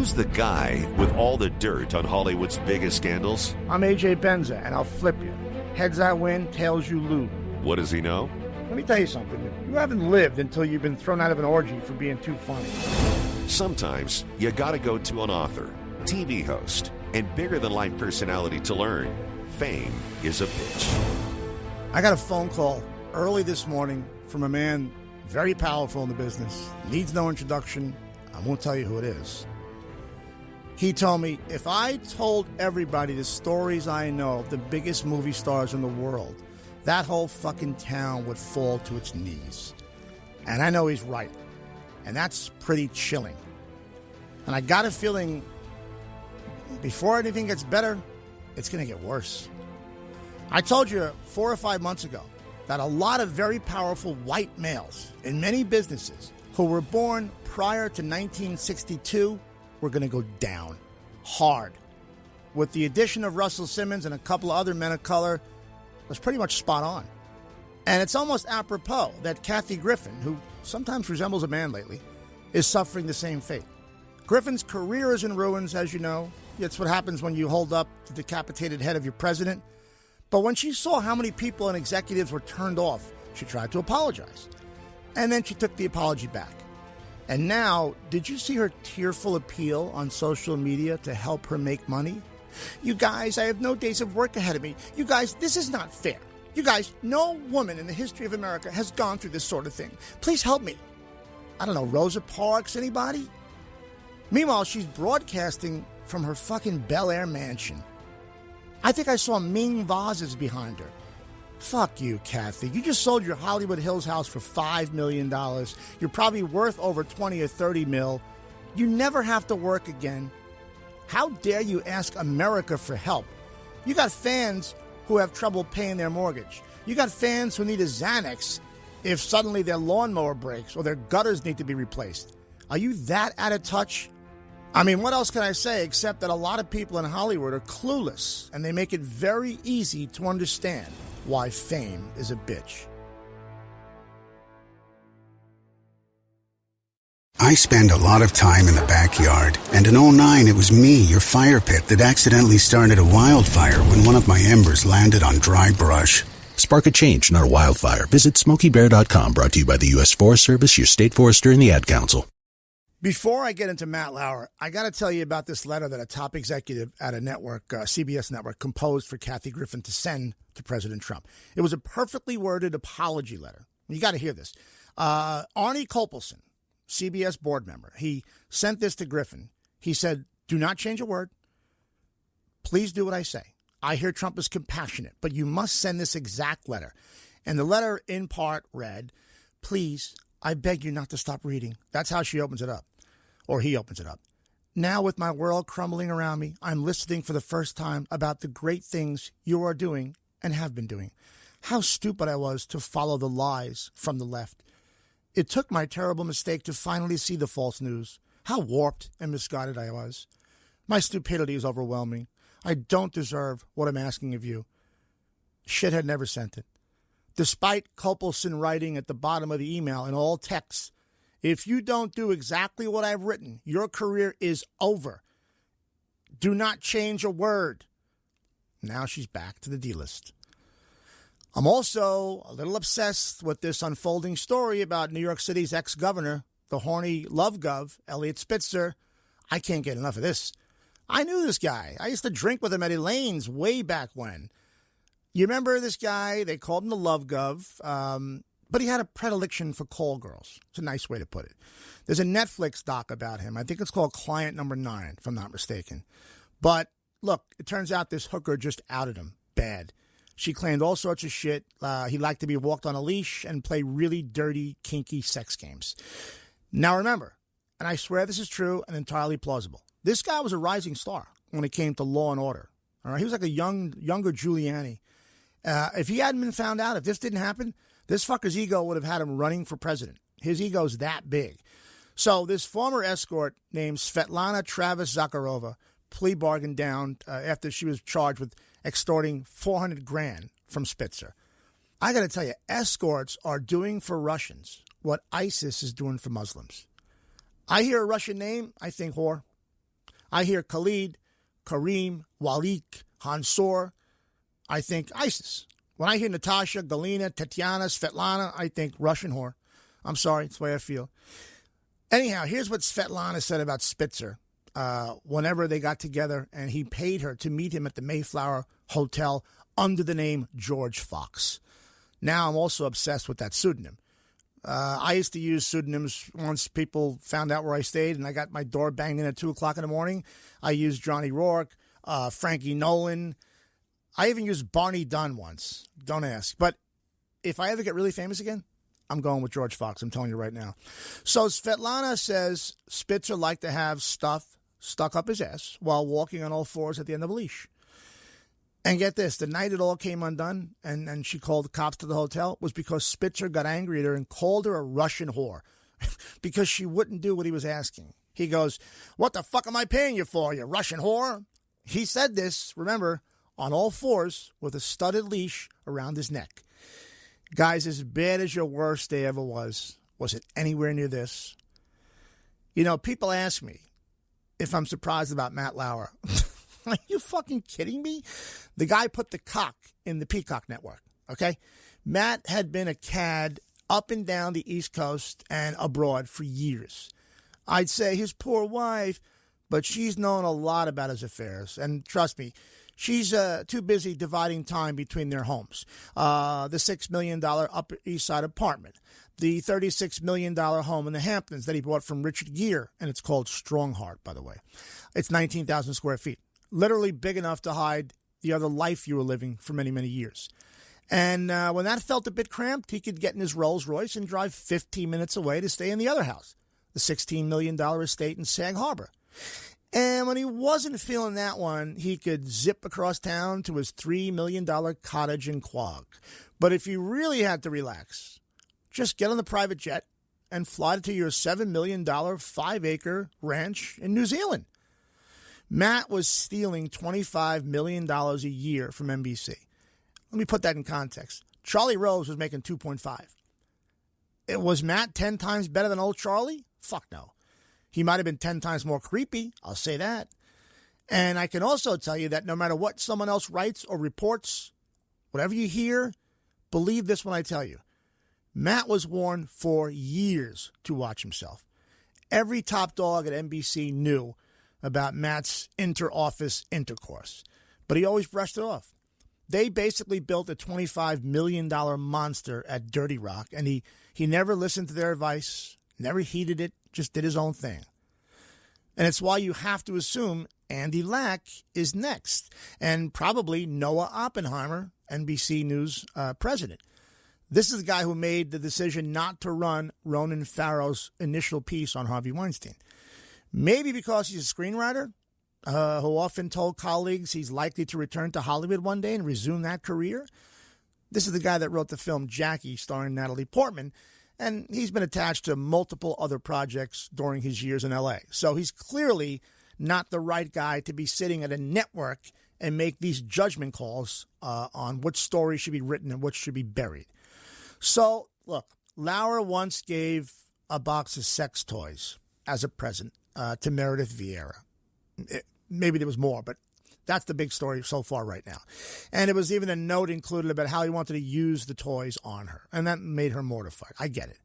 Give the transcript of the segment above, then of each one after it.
Who's the guy with all the dirt on Hollywood's biggest scandals? I'm Benza, and I'll flip you. Heads I win, tails you lose. What does he know? Let me tell you something. You haven't lived until you've been thrown out of an orgy for being too funny. Sometimes you gotta go to an author, TV host, and bigger-than-life personality to learn. Fame is a bitch. I got a phone call early this morning from a man very powerful in the business. Needs no introduction. I won't tell you who it is. He told me, if I told everybody the stories I know of the biggest movie stars in the world, that whole fucking town would fall to its knees. And I know he's right. And that's pretty chilling. And I got a feeling before anything gets better, it's going to get worse. I told you 4 or 5 months ago that a lot of very powerful white males in many businesses who were born prior to 1962 were going to go down hard. With the addition of Russell Simmons and a couple of other men of color, it was pretty much spot on. And it's almost apropos that Kathy Griffin, who sometimes resembles a man lately, is suffering the same fate. Griffin's career is in ruins, as you know. It's what happens when you hold up the decapitated head of your president. But when she saw how many people and executives were turned off, she tried to apologize. And then she took the apology back. And now, did you see her tearful appeal on social media to help her make money? You guys, I have no days of work ahead of me. You guys, this is not fair. You guys, no woman in the history of America has gone through this sort of thing. Please help me. I don't know, Rosa Parks, anybody? Meanwhile, she's broadcasting from her fucking Bel Air mansion. I think I saw Ming vases behind her. Fuck you, Kathy. You just sold your Hollywood Hills house for $5 million. You're probably worth over 20 or 30 mil. You never have to work again. How dare you ask America for help? You got fans who have trouble paying their mortgage. You got fans who need a Xanax if suddenly their lawnmower breaks or their gutters need to be replaced. Are you that out of touch? I mean, what else can I say except that a lot of people in Hollywood are clueless and they make it very easy to understand why fame is a bitch. I spend a lot of time in the backyard, and in '09 it was me, your fire pit, that accidentally started a wildfire when one of my embers landed on dry brush. Spark a change, not a wildfire. Visit SmokeyBear.com, brought to you by the U.S. Forest Service, your state forester, and the Ad Council. Before I get into Matt Lauer, I got to tell you about this letter that a top executive at a network, CBS network, composed for Kathy Griffin to send to President Trump. It was a perfectly worded apology letter. You got to hear this. Arnie Kopelson, CBS board member, he sent this to Griffin. He said, do not change a word. Please do what I say. I hear Trump is compassionate, but you must send this exact letter. And the letter in part read, please, I beg you not to stop reading. That's how she opens it up. Or he opens it up. Now, with my world crumbling around me, I'm listening for the first time about the great things you are doing and have been doing. How stupid I was to follow the lies from the left. It took my terrible mistake to finally see the false news. How warped and misguided I was. My stupidity is overwhelming. I don't deserve what I'm asking of you. Shithead never sent it. Despite Kopelson writing at the bottom of the email in all texts, if you don't do exactly what I've written, your career is over. Do not change a word. Now she's back to the D-list. I'm also a little obsessed with this unfolding story about New York City's ex-governor, the horny love gov, Eliot Spitzer. I can't get enough of this. I knew this guy. I used to drink with him at Elaine's way back when. You remember this guy? They called him the love gov. But he had a predilection for call girls. It's a nice way to put it. There's a Netflix doc about him. I think it's called Client Number 9, if I'm not mistaken. But look, it turns out this hooker just outed him. Bad. She claimed all sorts of shit. He liked to be walked on a leash and play really dirty, kinky sex games. Now remember, and I swear this is true and entirely plausible, this guy was a rising star when it came to law and order. All right, he was like a younger Giuliani. If he hadn't been found out, if this didn't happen, this fucker's ego would have had him running for president. His ego's that big. So this former escort named Svetlana Travis Zakharova plea bargained down after she was charged with extorting $400,000 from Spitzer. I got to tell you, escorts are doing for Russians what ISIS is doing for Muslims. I hear a Russian name, I think whore. I hear Khalid, Kareem, Walik, Hansor, I think ISIS. When I hear Natasha, Galina, Tatiana, Svetlana, I think Russian whore. I'm sorry, it's the way I feel. Anyhow, here's what Svetlana said about Spitzer whenever they got together, and he paid her to meet him at the Mayflower Hotel under the name George Fox. Now I'm also obsessed with that pseudonym. I used to use pseudonyms once people found out where I stayed, and I got my door banged in at 2 o'clock in the morning. I used Johnny Rourke, Frankie Nolan. I even used Barney Dunn once. Don't ask. But if I ever get really famous again, I'm going with George Fox. I'm telling you right now. So Svetlana says Spitzer liked to have stuff stuck up his ass while walking on all fours at the end of a leash. And get this, the night it all came undone and she called the cops to the hotel was because Spitzer got angry at her and called her a Russian whore because she wouldn't do what he was asking. He goes, "What the fuck am I paying you for, you Russian whore?" He said this, remember, on all fours with a studded leash around his neck. Guys, as bad as your worst day ever was it anywhere near this? You know, people ask me if I'm surprised about Matt Lauer. Are you fucking kidding me? The guy put the cock in the Peacock Network, okay? Matt had been a cad up and down the East Coast and abroad for years. I'd say his poor wife, but she's known a lot about his affairs. And trust me, she's too busy dividing time between their homes. The $6 million Upper East Side apartment. The $36 million home in the Hamptons that he bought from Richard Gere. And it's called Strongheart, by the way. It's 19,000 square feet. Literally big enough to hide the other life you were living for many, many years. And when that felt a bit cramped, he could get in his Rolls Royce and drive 15 minutes away to stay in the other house, the $16 million estate in Sag Harbor. And when he wasn't feeling that one, he could zip across town to his $3 million cottage in Quogue. But if you really had to relax, just get on the private jet and fly to your $7 million 5-acre ranch in New Zealand. Matt was stealing $25 million a year from NBC. Let me put that in context. Charlie Rose was making 2.5. Was Matt 10 times better than old Charlie? Fuck no. He might have been 10 times more creepy. I'll say that. And I can also tell you that no matter what someone else writes or reports, whatever you hear, believe this when I tell you. Matt was warned for years to watch himself. Every top dog at NBC knew about Matt's inter-office intercourse, but he always brushed it off. They basically built a $25 million monster at Dirty Rock, and he never listened to their advice, never heeded it, just did his own thing. And it's why you have to assume Andy Lack is next, and probably Noah Oppenheimer, NBC News president. This is the guy who made the decision not to run Ronan Farrow's initial piece on Harvey Weinstein. Maybe because he's a screenwriter who often told colleagues he's likely to return to Hollywood one day and resume that career. This is the guy that wrote the film Jackie starring Natalie Portman, and he's been attached to multiple other projects during his years in L.A. So he's clearly not the right guy to be sitting at a network and make these judgment calls on which story should be written and which should be buried. So, look, Lauer once gave a box of sex toys as a present to Meredith Vieira. Maybe there was more, but that's the big story so far right now. And it was even a note included about how he wanted to use the toys on her, and that made her mortified. I get it.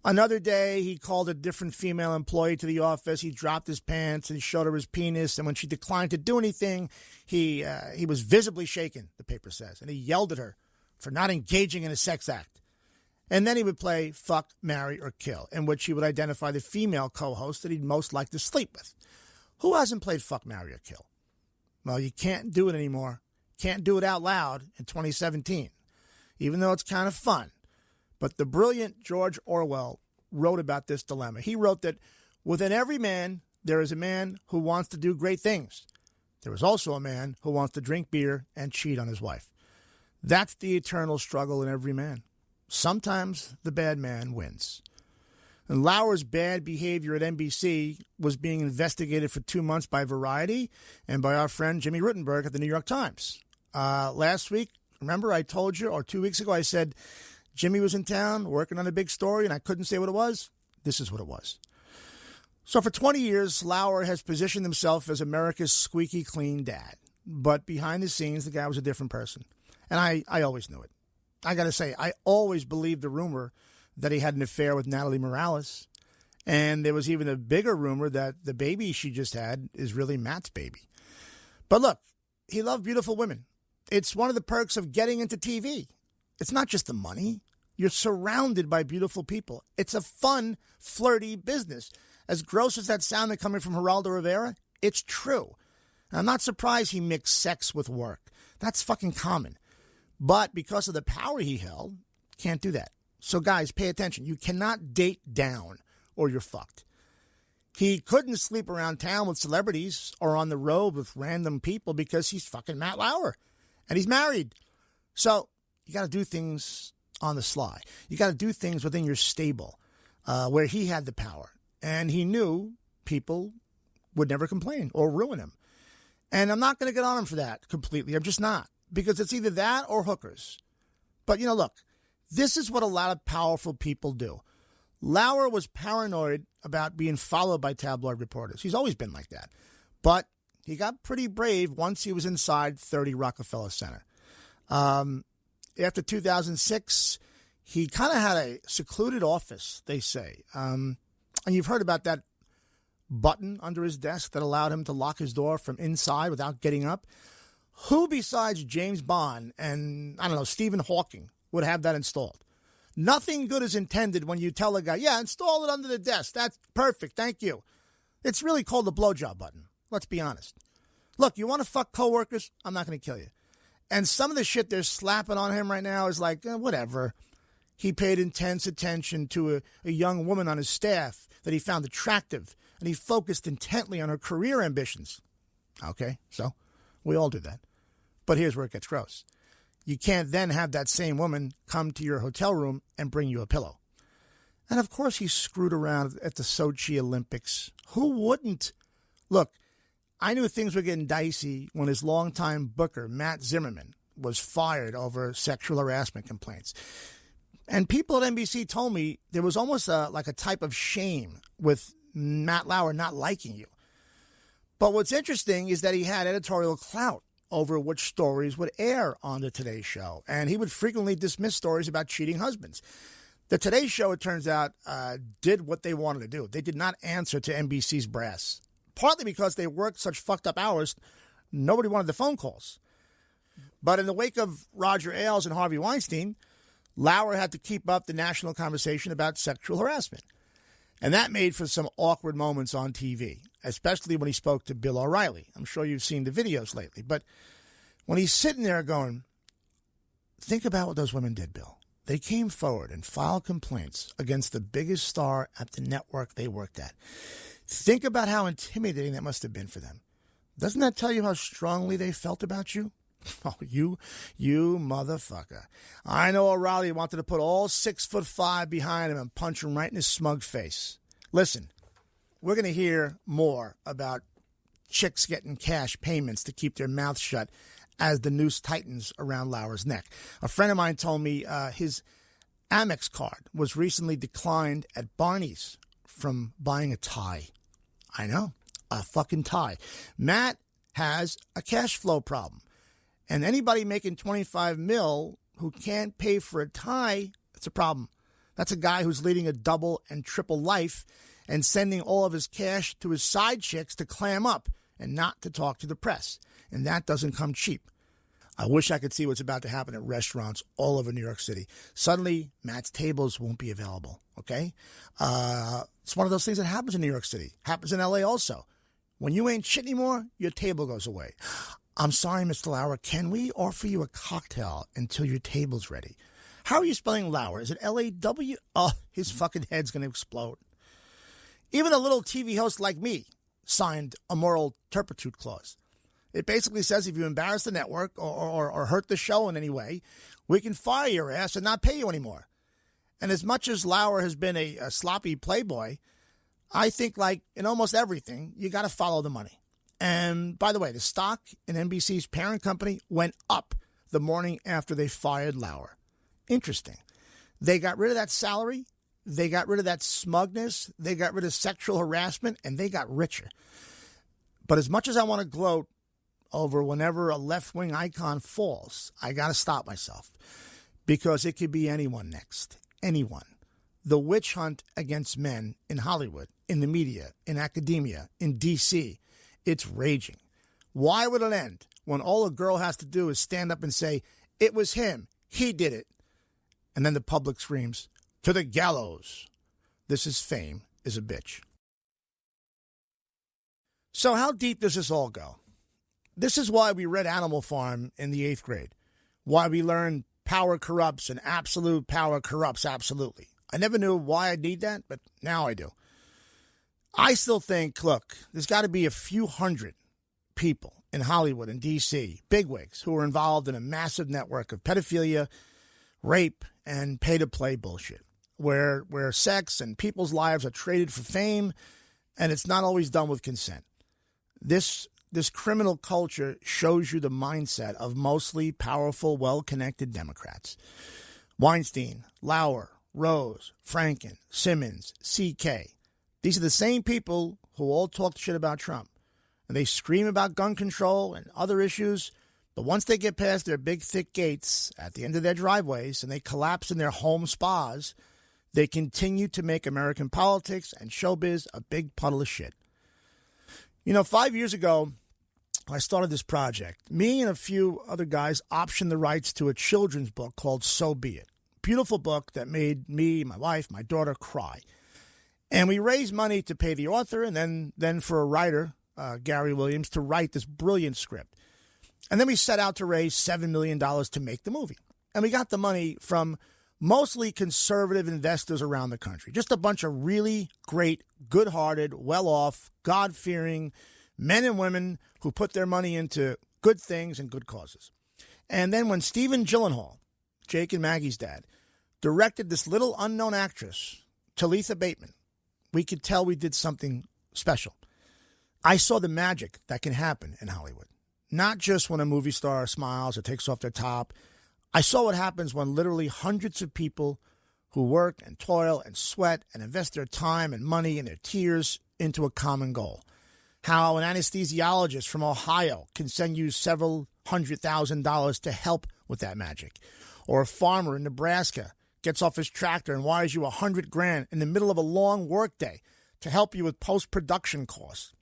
Another day, he called a different female employee to the office. He dropped his pants and showed her his penis, and when she declined to do anything, he was visibly shaken, the paper says, and he yelled at her for not engaging in a sex act. And then he would play Fuck, Marry, or Kill, in which he would identify the female co-host that he'd most like to sleep with. Who hasn't played Fuck, Marry, or Kill? Well, you can't do it anymore. Can't do it out loud in 2017, even though it's kind of fun. But the brilliant George Orwell wrote about this dilemma. He wrote that within every man, there is a man who wants to do great things. There is also a man who wants to drink beer and cheat on his wife. That's the eternal struggle in every man. Sometimes the bad man wins. And Lauer's bad behavior at NBC was being investigated for 2 months by Variety and by our friend Jimmy Rittenberg at the New York Times. Last week, remember I told you, or 2 weeks ago, I said Jimmy was in town working on a big story and I couldn't say what it was? This is what it was. So for 20 years, Lauer has positioned himself as America's squeaky clean dad. But behind the scenes, the guy was a different person. And I always knew it. I got to say, I always believed the rumor that he had an affair with Natalie Morales. And there was even a bigger rumor that the baby she just had is really Matt's baby. But look, he loved beautiful women. It's one of the perks of getting into TV. It's not just the money. You're surrounded by beautiful people. It's a fun, flirty business. As gross as that sounded coming from Geraldo Rivera, it's true. And I'm not surprised he mixed sex with work. That's fucking common. But because of the power he held, can't do that. So guys, pay attention. You cannot date down or you're fucked. He couldn't sleep around town with celebrities or on the road with random people because he's fucking Matt Lauer. And he's married. So you got to do things on the sly. You got to do things within your stable where he had the power. And he knew people would never complain or ruin him. And I'm not going to get on him for that completely. I'm just not. Because it's either that or hookers. But, look, this is what a lot of powerful people do. Lauer was paranoid about being followed by tabloid reporters. He's always been like that. But he got pretty brave once he was inside 30 Rockefeller Center. After 2006, he kind of had a secluded office, they say. And you've heard about that button under his desk that allowed him to lock his door from inside without getting up. Who besides James Bond and, Stephen Hawking would have that installed? Nothing good is intended when you tell a guy, yeah, install it under the desk. That's perfect. Thank you. It's really called the blowjob button. Let's be honest. Look, you want to fuck coworkers? I'm not going to kill you. And some of the shit they're slapping on him right now is like, whatever. He paid intense attention to a young woman on his staff that he found attractive, and he focused intently on her career ambitions. Okay, so we all do that. But here's where it gets gross. You can't then have that same woman come to your hotel room and bring you a pillow. And of course he screwed around at the Sochi Olympics. Who wouldn't? Look, I knew things were getting dicey when his longtime booker, Matt Zimmerman, was fired over sexual harassment complaints. And people at NBC told me there was almost like a type of shame with Matt Lauer not liking you. But what's interesting is that he had editorial clout over which stories would air on the Today Show. And he would frequently dismiss stories about cheating husbands. The Today Show, it turns out, did what they wanted to do. They did not answer to NBC's brass. Partly because they worked such fucked up hours, nobody wanted the phone calls. But in the wake of Roger Ailes and Harvey Weinstein, Lauer had to keep up the national conversation about sexual harassment. And that made for some awkward moments on TV, especially when he spoke to Bill O'Reilly. I'm sure you've seen the videos lately. But when he's sitting there going, think about what those women did, Bill. They came forward and filed complaints against the biggest star at the network they worked at. Think about how intimidating that must have been for them. Doesn't that tell you how strongly they felt about you? Oh, you motherfucker. I know O'Reilly wanted to put all 6'5" behind him and punch him right in his smug face. Listen, we're going to hear more about chicks getting cash payments to keep their mouths shut as the noose tightens around Lauer's neck. A friend of mine told me his Amex card was recently declined at Barney's from buying a tie. I know, a fucking tie. Matt has a cash flow problem. And anybody making $25 million who can't pay for a tie, it's a problem. That's a guy who's leading a double and triple life and sending all of his cash to his side chicks to clam up and not to talk to the press. And that doesn't come cheap. I wish I could see what's about to happen at restaurants all over New York City. Suddenly, Matt's tables won't be available, okay? It's one of those things that happens in New York City. Happens in L.A. also. When you ain't shit anymore, your table goes away. I'm sorry, Mr. Lauer, can we offer you a cocktail until your table's ready? How are you spelling Lauer? Is it L-A-W? Oh, his fucking head's going to explode. Even a little TV host like me signed a moral turpitude clause. It basically says if you embarrass the network or hurt the show in any way, we can fire your ass and not pay you anymore. And as much as Lauer has been a sloppy playboy, I think like in almost everything, you got to follow the money. And by the way, the stock in NBC's parent company went up the morning after they fired Lauer. Interesting. They got rid of that salary They got rid of that smugness. They got rid of sexual harassment, and they got richer. But as much as I want to gloat over whenever a left-wing icon falls, I got to stop myself because it could be anyone next. Anyone. The witch hunt against men in Hollywood, in the media, in academia, in D.C., it's raging. Why would it end when all a girl has to do is stand up and say, it was him, he did it, and then the public screams, to the gallows. This is fame is a bitch. So how deep does this all go? This is why we read Animal Farm in the 8th grade, why we learned power corrupts and absolute power corrupts absolutely. I never knew why I need that, but now I do. I still think, look, there's got to be a few hundred people in Hollywood and D.C., bigwigs, who are involved in a massive network of pedophilia, rape, and pay-to-play bullshit, where sex and people's lives are traded for fame, and it's not always done with consent. This criminal culture shows you the mindset of mostly powerful, well-connected Democrats. Weinstein, Lauer, Rose, Franken, Simmons, C.K. These are the same people who all talk shit about Trump. And they scream about gun control and other issues, but once they get past their big, thick gates at the end of their driveways and they collapse in their home spas, they continue to make American politics and showbiz a big puddle of shit. 5 years ago, I started this project. Me and a few other guys optioned the rights to a children's book called S.e.x.u.a.l. Beautiful book that made me, my wife, my daughter cry. And we raised money to pay the author and then for a writer, Gary Williams, to write this brilliant script. And then we set out to raise $7 million to make the movie. And we got the money from mostly conservative investors around the country. Just a bunch of really great, good-hearted, well-off, God-fearing men and women who put their money into good things and good causes. And then when Stephen Gyllenhaal, Jake and Maggie's dad, directed this little unknown actress, Talitha Bateman, we could tell we did something special. I saw the magic that can happen in Hollywood. Not just when a movie star smiles or takes off their top. I saw what happens when literally hundreds of people who work and toil and sweat and invest their time and money and their tears into a common goal. How an anesthesiologist from Ohio can send you several $100,000 to help with that magic. Or a farmer in Nebraska gets off his tractor and wires you $100,000 in the middle of a long workday to help you with post-production costs.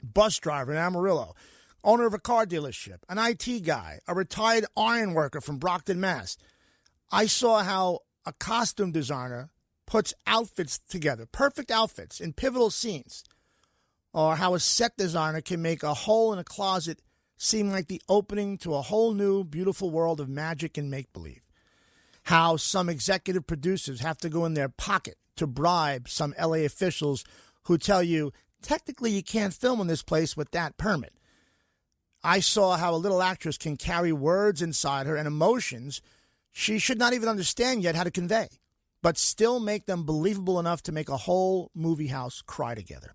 Bus driver in Amarillo, owner of a car dealership, an IT guy, a retired iron worker from Brockton, Mass. I saw how a costume designer puts outfits together, perfect outfits in pivotal scenes, or how a set designer can make a hole in a closet seem like the opening to a whole new, beautiful world of magic and make-believe. How some executive producers have to go in their pocket to bribe some LA officials who tell you, technically you can't film in this place with that permit. I saw how a little actress can carry words inside her and emotions she should not even understand yet how to convey, but still make them believable enough to make a whole movie house cry together.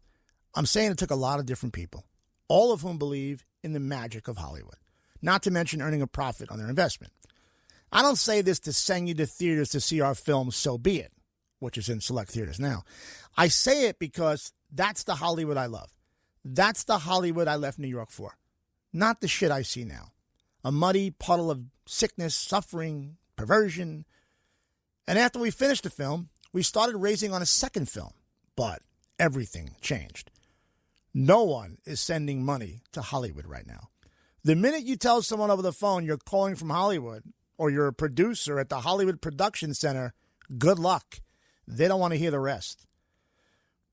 I'm saying it took a lot of different people, all of whom believe in the magic of Hollywood, not to mention earning a profit on their investment. I don't say this to send you to theaters to see our film S.e.x.u.a.l, which is in select theaters now. I say it because that's the Hollywood I love. That's the Hollywood I left New York for. Not the shit I see now. A muddy puddle of sickness, suffering, perversion. And after we finished the film, we started raising on a second film. But everything changed. No one is sending money to Hollywood right now. The minute you tell someone over the phone you're calling from Hollywood or you're a producer at the Hollywood Production Center, good luck. They don't want to hear the rest.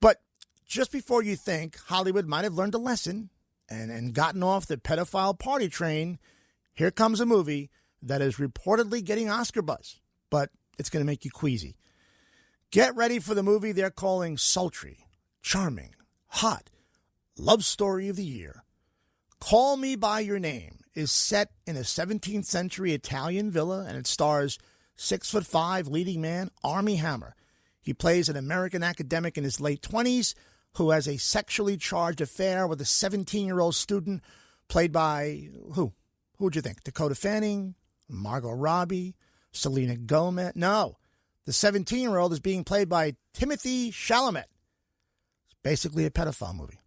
But just before you think Hollywood might have learned a lesson and gotten off the pedophile party train, here comes a movie that is reportedly getting Oscar buzz, but it's going to make you queasy. Get ready for the movie they're calling sultry, charming, hot, love story of the year. Call Me By Your Name is set in a 17th century Italian villa, and it stars 6'5" leading man Armie Hammer. He plays an American academic in his late 20s who has a sexually charged affair with a 17-year-old student played by who? Who would you think? Dakota Fanning? Margot Robbie? Selena Gomez? No. The 17-year-old is being played by Timothée Chalamet. It's basically a pedophile movie.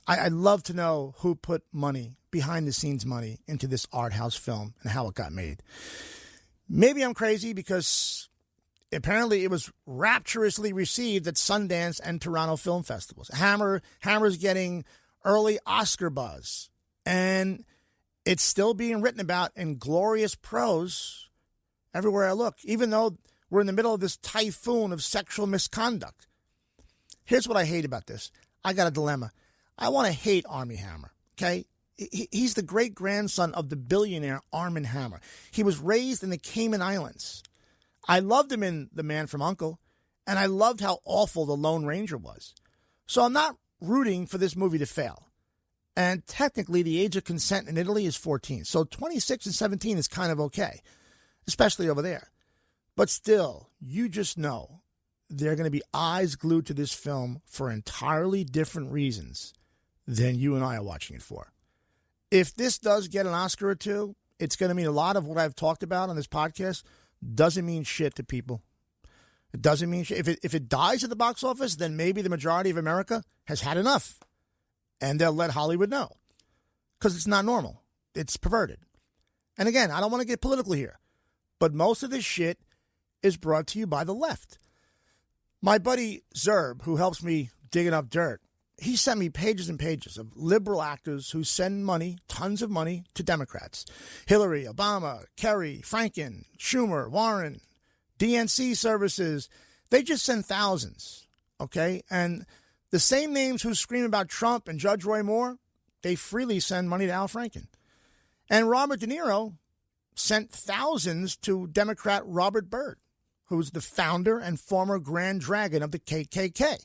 I'd love to know who put money, behind-the-scenes money, into this art house film and how it got made. Maybe I'm crazy because apparently it was rapturously received at Sundance and Toronto film festivals. Hammer's getting early Oscar buzz, and it's still being written about in glorious prose everywhere I look, even though we're in the middle of this typhoon of sexual misconduct. Here's what I hate about this. I got a dilemma. I want to hate Armie Hammer, okay? He's the great-grandson of the billionaire Armand Hammer. He was raised in the Cayman Islands. I loved him in The Man from U.N.C.L.E., and I loved how awful The Lone Ranger was. So I'm not rooting for this movie to fail. And technically, the age of consent in Italy is 14. So 26 and 17 is kind of okay, especially over there. But still, you just know they're going to be eyes glued to this film for entirely different reasons than you and I are watching it for. If this does get an Oscar or two, it's going to mean a lot of what I've talked about on this podcast doesn't mean shit to people. It doesn't mean shit. If it dies at the box office, then maybe the majority of America has had enough. And they'll let Hollywood know. Because it's not normal. It's perverted. And again, I don't want to get political here. But most of this shit is brought to you by the left. My buddy Zerb, who helps me digging up dirt, he sent me pages and pages of liberal actors who send money, tons of money, to Democrats. Hillary, Obama, Kerry, Franken, Schumer, Warren, DNC services. They just send thousands, okay? And the same names who scream about Trump and Judge Roy Moore, they freely send money to Al Franken. And Robert De Niro sent thousands to Democrat Robert Byrd, who's the founder and former Grand Dragon of the KKK.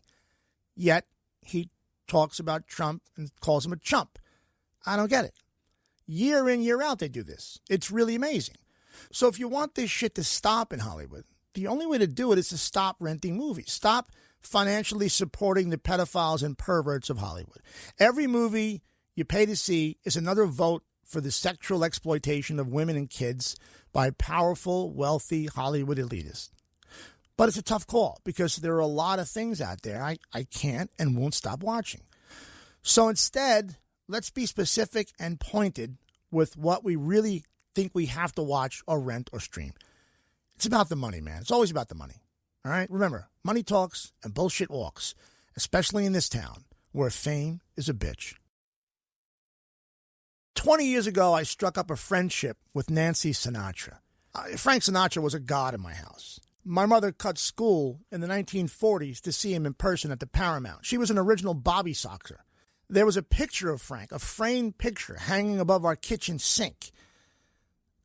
Yet he talks about Trump and calls him a chump. I don't get it. Year in, year out, they do this. It's really amazing. So if you want this shit to stop in Hollywood, the only way to do it is to stop renting movies. Stop financially supporting the pedophiles and perverts of Hollywood. Every movie you pay to see is another vote for the sexual exploitation of women and kids by powerful, wealthy Hollywood elitists. But it's a tough call because there are a lot of things out there I can't and won't stop watching. So instead, let's be specific and pointed with what we really think we have to watch or rent or stream. It's about the money, man. It's always about the money. All right? Remember, money talks and bullshit walks, especially in this town where fame is a bitch. 20 years ago, I struck up a friendship with Nancy Sinatra. Frank Sinatra was a god in my house. My mother cut school in the 1940s to see him in person at the Paramount. She was an original Bobby Soxer. There was a picture of Frank, a framed picture, hanging above our kitchen sink.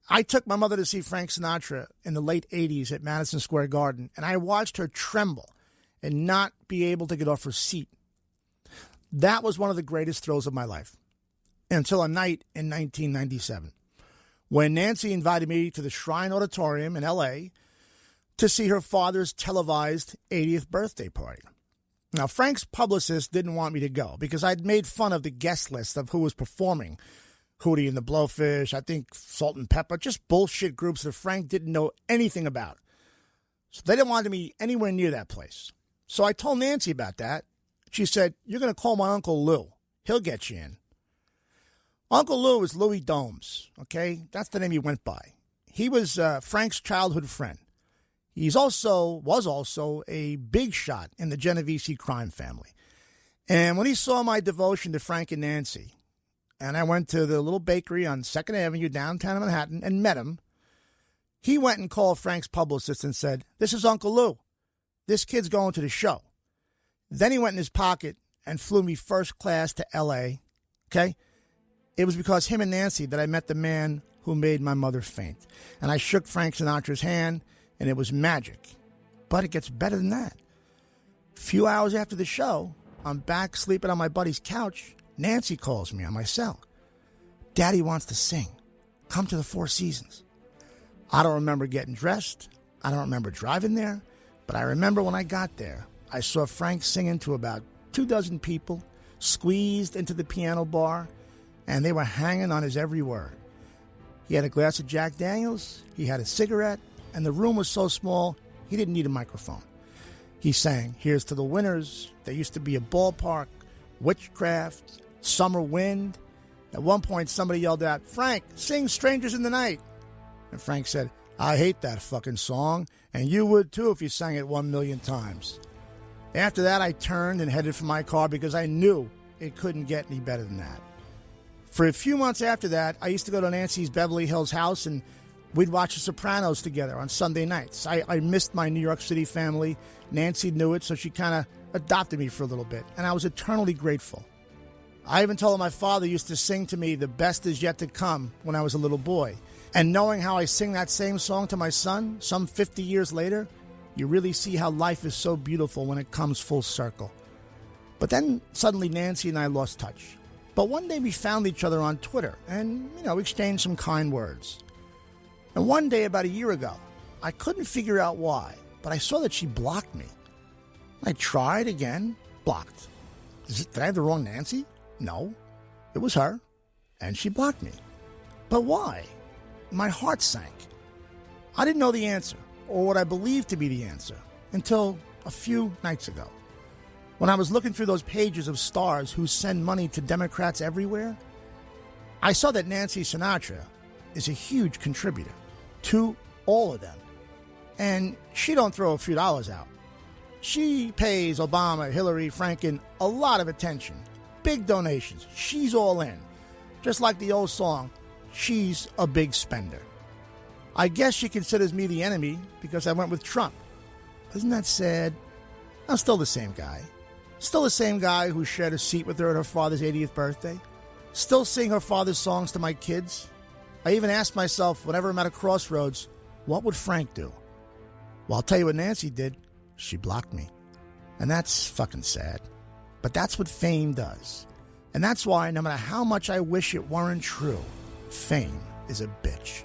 I took my mother to see Frank Sinatra in the late 80s at Madison Square Garden, and I watched her tremble and not be able to get off her seat. That was one of the greatest thrills of my life, until a night in 1997, when Nancy invited me to the Shrine Auditorium in L.A., to see her father's televised 80th birthday party. Now, Frank's publicist didn't want me to go because I'd made fun of the guest list of who was performing. Hootie and the Blowfish, I think Salt and Pepper, just bullshit groups that Frank didn't know anything about. So they didn't want me anywhere near that place. So I told Nancy about that. She said, "You're going to call my Uncle Lou. He'll get you in." Uncle Lou is Louis Domes, okay? That's the name he went by. He was Frank's childhood friend. Was also a big shot in the Genovese crime family. And when he saw my devotion to Frank and Nancy, and I went to the little bakery on 2nd Avenue downtown Manhattan and met him, he went and called Frank's publicist and said, "This is Uncle Lou. This kid's going to the show." Then he went in his pocket and flew me first class to L.A., okay? It was because him and Nancy that I met the man who made my mother faint. And I shook Frank Sinatra's hand, and it was magic. But it gets better than that. A few hours after the show, I'm back sleeping on my buddy's couch. Nancy calls me on my cell. "Daddy wants to sing. Come to the Four Seasons." I don't remember getting dressed. I don't remember driving there. But I remember when I got there, I saw Frank singing to about 24 people, squeezed into the piano bar, and they were hanging on his every word. He had a glass of Jack Daniels, he had a cigarette, and the room was so small, He didn't need a microphone. He sang, "Here's to the winners. There used to be a ballpark, witchcraft, summer wind." At one point, somebody yelled out, "Frank, sing Strangers in the Night." And Frank said, "I hate that fucking song, and you would too if you sang it 1,000,000 times. After that, I turned and headed for my car because I knew it couldn't get any better than that. For a few months after that, I used to go to Nancy's Beverly Hills house, and we'd watch The Sopranos together on Sunday nights. I missed my New York City family. Nancy knew it, so she kind of adopted me for a little bit, and I was eternally grateful. I even told her my father used to sing to me "The Best Is Yet to Come" when I was a little boy. And knowing how I sing that same song to my son some 50 years later, you really see how life is so beautiful when it comes full circle. But then suddenly Nancy and I lost touch. But one day we found each other on Twitter and, exchanged some kind words. And one day about a year ago, I couldn't figure out why, but I saw that she blocked me. I tried again, blocked. Did I have the wrong Nancy? No, it was her, and she blocked me. But why? My heart sank. I didn't know the answer, or what I believed to be the answer, until a few nights ago. When I was looking through those pages of stars who send money to Democrats everywhere, I saw that Nancy Sinatra is a huge contributor to all of them. And she don't throw a few dollars out. She pays Obama, Hillary, Franken a lot of attention. Big donations. She's all in. Just like the old song, she's a big spender. I guess she considers me the enemy because I went with Trump. Isn't that sad? I'm still the same guy. Still the same guy who shared a seat with her at her father's 80th birthday. Still sing her father's songs to my kids. I even ask myself whenever I'm at a crossroads, what would Frank do? Well, I'll tell you what Nancy did. She blocked me. And that's fucking sad. But that's what fame does. And that's why, no matter how much I wish it weren't true, fame is a bitch.